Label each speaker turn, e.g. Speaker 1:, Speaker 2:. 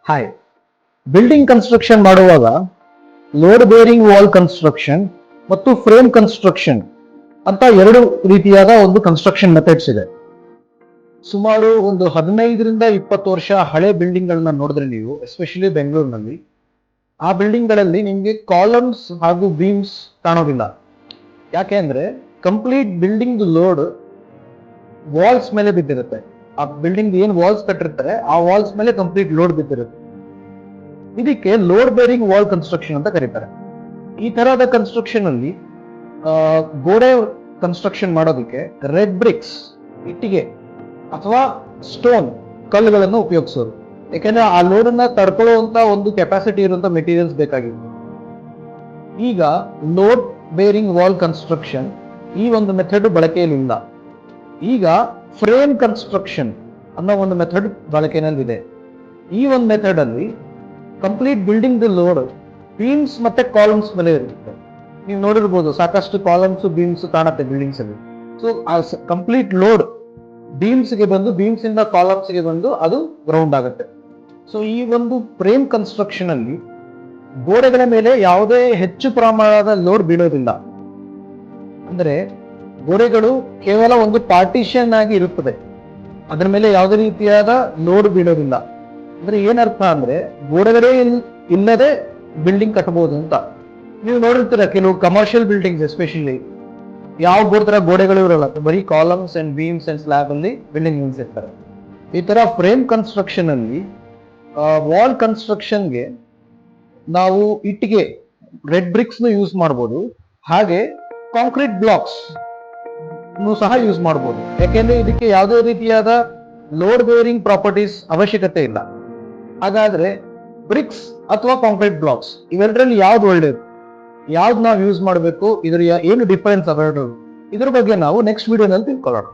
Speaker 1: Hi, building construction ಮಾಡುವಾಗ load bearing wall construction ಮತ್ತು frame construction ಅಂತ ಎರಡು ರೀತಿಯಾದ ಒಂದು ಕನ್ಸ್ಟ್ರಕ್ಷನ್ ಮೆಥಡ್ಸ್ ಇದೆ. ಸುಮಾರು ಒಂದು 15ರಿಂದ 20 ವರ್ಷ ಹಳೆ ಬಿಲ್ಡಿಂಗ್ ಗಳನ್ನ ನೋಡಿದ್ರೆ ನೀವು, ಎಸ್ಪೆಷಲಿ ಬೆಂಗಳೂರಿನಲ್ಲಿ, ಆ ಬಿಲ್ಡಿಂಗ್ ಗಳಲ್ಲಿ ನಿಮ್ಗೆ ಕಾಲಮ್ಸ್ ಹಾಗೂ ಬೀಮ್ಸ್ ಕಾಣೋದಿಲ್ಲ. ಯಾಕೆ ಅಂದ್ರೆ ಕಂಪ್ಲೀಟ್ ಬಿಲ್ಡಿಂಗ್ ಲೋಡ್ ವಾಲ್ಸ್ ಮೇಲೆ ಬಿದ್ದಿರುತ್ತೆ. ಆ ಬಿಲ್ಡಿಂಗ್ ಏನ್ ವಾಲ್ಸ್ ಕಟ್ಟಿರ್ತಾರೆ ಆ ವಾಲ್ಸ್ ಮೇಲೆ ಕಂಪ್ಲೀಟ್ ಲೋಡ್ ಬಿದ್ದಿರುತ್ತೆ. ಇದಕ್ಕೆ ಲೋಡ್ ಬೇರಿಂಗ್ ವಾಲ್ ಕನ್ಸ್ಟ್ರಕ್ಷನ್ ಅಂತ ಕರೀತಾರೆ. ಈ ತರಹದ ಕನ್ಸ್ಟ್ರಕ್ಷನ್ ಅಲ್ಲಿ ಗೋಡೆ ಕನ್ಸ್ಟ್ರಕ್ಷನ್ ಮಾಡೋದಕ್ಕೆ ರೆಡ್ ಬ್ರಿಕ್ಸ್, ಇಟ್ಟಿಗೆ ಅಥವಾ ಸ್ಟೋನ್ ಕಲ್ಲುಗಳನ್ನು ಉಪಯೋಗಿಸೋದು. ಯಾಕಂದ್ರೆ ಆ ಲೋಡ್ ಅನ್ನ ತಡ್ಕೊಳ್ಳುವಂತ ಒಂದು ಕೆಪಾಸಿಟಿ ಇರುವಂತ ಮೆಟೀರಿಯಲ್ಸ್ ಬೇಕಾಗಿತ್ತು. ಈಗ ಲೋಡ್ ಬೇರಿಂಗ್ ವಾಲ್ ಕನ್ಸ್ಟ್ರಕ್ಷನ್ ಈ ಒಂದು ಮೆಥಡ್ ಬಳಕೆಯಲ್ಲಿಲ್ಲ. ಈಗ ಫ್ರೇಮ್ ಕನ್ಸ್ಟ್ರಕ್ಷನ್ ಅನ್ನೋ ಒಂದು ಮೆಥಡ್ ಬಳಕೆಯಲ್ಲಿದೆ. ಈ ಒಂದು ಮೆಥಡ್ ಅಲ್ಲಿ ಕಂಪ್ಲೀಟ್ ಬಿಲ್ಡಿಂಗ್ ಲೋಡ್ ಬೀಮ್ಸ್ ಮತ್ತೆ ಕಾಲಮ್ಸ್ ಮೇಲೆ ಇರುತ್ತೆ. ನೀವು ನೋಡಿರ್ಬೋದು, ಸಾಕಷ್ಟು ಕಾಲಮ್ಸ್ ಬೀಮ್ಸ್ ಕಾಣುತ್ತೆ ಬಿಲ್ಡಿಂಗ್ಸ್ ಅಲ್ಲಿ. ಸೊ ಆ ಕಂಪ್ಲೀಟ್ ಲೋಡ್ ಬೀಮ್ಸ್ ಗೆ ಬಂದು, ಬೀಮ್ಸ್ ಇಂದ ಕಾಲಮ್ಸ್ ಗೆ ಬಂದು ಅದು ಗ್ರೌಂಡ್ ಆಗುತ್ತೆ. ಸೊ ಈ ಒಂದು ಫ್ರೇಮ್ ಕನ್ಸ್ಟ್ರಕ್ಷನ್ ಅಲ್ಲಿ ಗೋಡೆಗಳ ಮೇಲೆ ಯಾವುದೇ ಹೆಚ್ಚು ಪ್ರಮಾಣದ ಲೋಡ್ ಬೀಳೋದಿಲ್ಲ. ಅಂದ್ರೆ ಗೋಡೆಗಳು ಕೇವಲ ಒಂದು ಪಾರ್ಟಿಷನ್ ಆಗಿ ಇರುತ್ತದೆ, ಅದರ ಮೇಲೆ ಯಾವುದೇ ರೀತಿಯಾದ ಲೋಡ್ ಬೀಳೋದಿಲ್ಲ. ಅಂದ್ರೆ ಏನರ್ಥ ಅಂದ್ರೆ ಗೋಡೆಗಳೇ ಇಲ್ಲದೆ ಬಿಲ್ಡಿಂಗ್ ಕಟ್ಟಬಹುದು ಅಂತ. ನೀವು ನೋಡಿರ್ತೀರ ಕೆಲವು ಕಮರ್ಷಿಯಲ್ ಬಿಲ್ಡಿಂಗ್ಸ್ ಎಸ್ಪೆಷಲಿ ಯಾವ ತರ ಗೋಡೆಗಳು ಇರಲ್ಲ, ಬರೀ columns and beans and slab ಅಲ್ಲಿ ಬಿಲ್ಡಿಂಗ್ ನಿಲ್ಸಿರ್ತಾರೆ. ಈ ತರ ಫ್ರೇಮ್ ಕನ್ಸ್ಟ್ರಕ್ಷನ್ ಅಲ್ಲಿ ವಾಲ್ ಕನ್ಸ್ಟ್ರಕ್ಷನ್ಗೆ ನಾವು ಇಟ್ಟಿಗೆ ರೆಡ್ ಬ್ರಿಕ್ಸ್ ಯೂಸ್ ಮಾಡಬಹುದು, ಹಾಗೆ ಕಾಂಕ್ರೀಟ್ ಬ್ಲಾಕ್ಸ್ ಸಹ ಯೂಸ್ ಮಾಡಬಹುದು. ಯಾಕೆಂದ್ರೆ ಇದಕ್ಕೆ ಯಾವುದೇ ರೀತಿಯಾದ ಲೋಡ್ ಬೇರಿಂಗ್ ಪ್ರಾಪರ್ಟೀಸ್ ಅವಶ್ಯಕತೆ ಇಲ್ಲ. ಹಾಗಾದ್ರೆ ಬ್ರಿಕ್ಸ್ ಅಥವಾ ಕಾಂಕ್ರೀಟ್ ಬ್ಲಾಕ್ಸ್ ಇವೆರಡರಲ್ಲಿ ಯಾವ್ದು ಒಳ್ಳೇದು, ಯಾವ್ದು ನಾವು ಯೂಸ್ ಮಾಡಬೇಕು, ಇದ್ರ ಏನು ಡಿಫರೆನ್ಸ್ ಅವೆರಡು, ಇದ್ರ ಬಗ್ಗೆ ನಾವು ನೆಕ್ಸ್ಟ್ ವಿಡಿಯೋನಲ್ಲಿ ತಿಳ್ಕೊಳ್ಳೋಣ.